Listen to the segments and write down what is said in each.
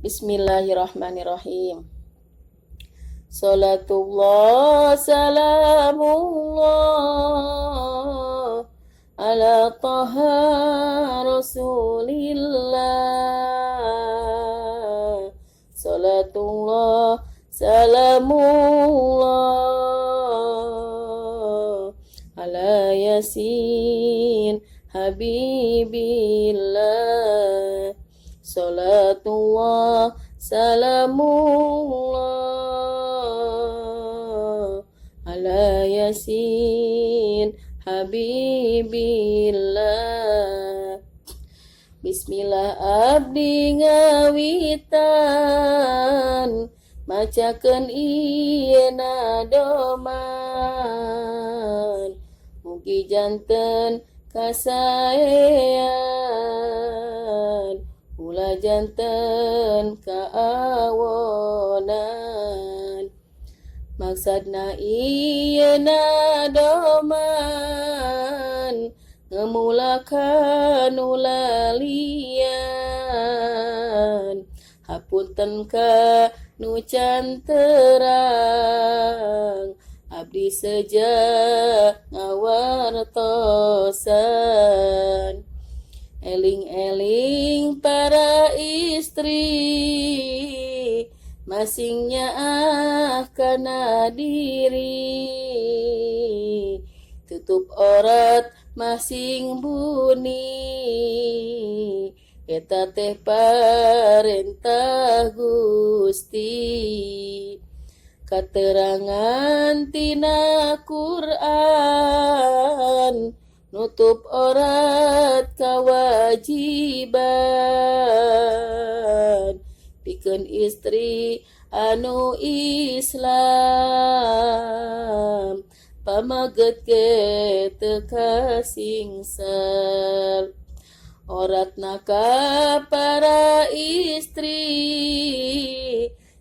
Bismillahirrahmanirrahim. Salatullah salamullah ala taha rasulillah. Salatullah salamullah ala yasin habibillah. Salatullah salamullah ala yasin habibillah. Bismillah abdi ngawitan macakeun ieu nadoman, mugi janten kasaean ulah janten kaawonan. Maksudna ieu nadoman ngemulakan ulalian, hapunten ka nu can terang abdi seja ngawartosan. Eling-eling para istri masingnya kana diri, tutup aurat masing buni, eta teh parentah Gusti. Katerangan tina Quran nutup aurat kawajiban, pikeun istri anu Islam pamaget ge teu kasingsal. Auratna ka para istri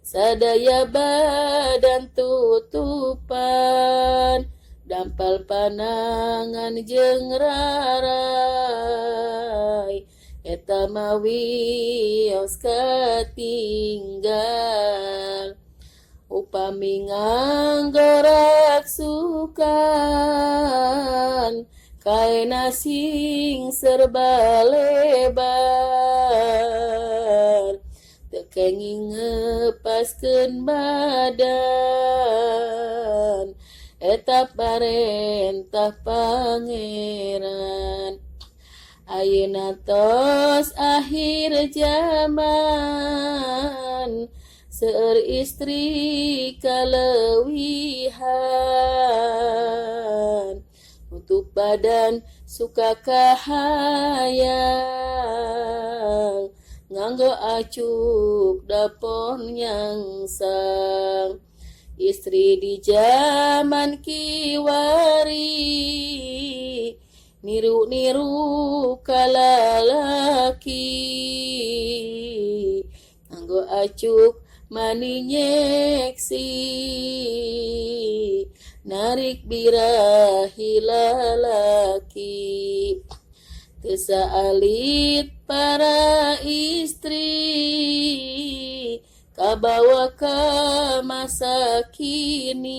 sadaya badan tutupan, dampal panangan jeung rarai, eta mawi aos katinggal. Upami nganggorak sukan kaena sing serba lebar, teu kenging ngepaskeun badan, eta parentah pangeran. Ayeuna tos akhir zaman, seueur istri kaleuwihan, nutup badan suka kahayang, nganggo acuk dapon nyangsang. Istri di zaman kiwari niru-niru kalalaki, nganggo acuk mani nyeksi, narik birahi lalaki. Teu saalit para istri kabawa ka masa kini,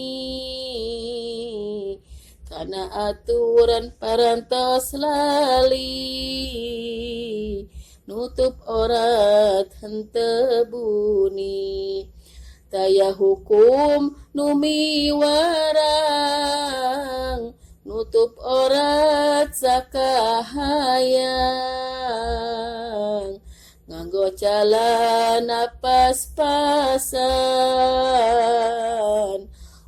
kana aturan parantos lali, nutup aurat henteu buni. Taya hukum nu miwarang, nutup aurat sakahayang, nganggo calana pas-pasan,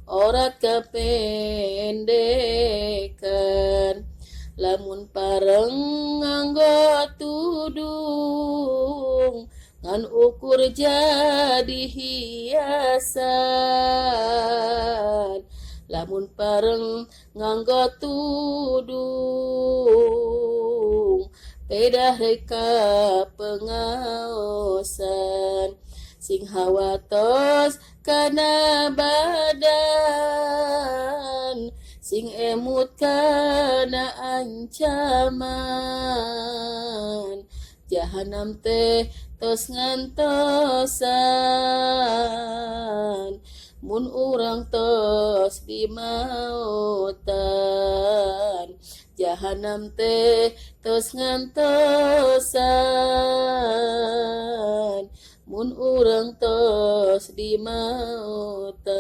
aurat kapendekan. Lamun pareng nganggo tudung, ngan ukur jadi hiasan. Lamun pareng nganggo tudung, pedah reka pengaosan. Sing hawatos kana badan, sing emut kana ancaman. Jahanam teh tos ngantosan mun urang tos di mautan jahanam teh tos ngantosan mun urang tos di mautan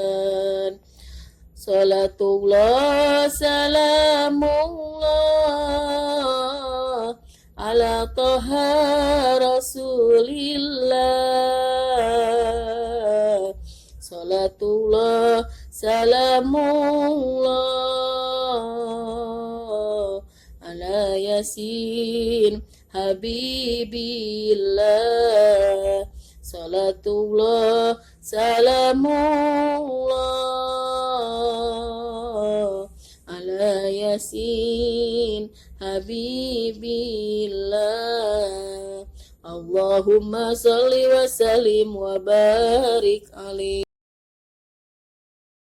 salatullah salamullah ala toha rasulillah salatullah salamullah ala yasin habibillah salatullah salamullah ala yasin habibillah Allahumma salli wa sallim wa barik alaih.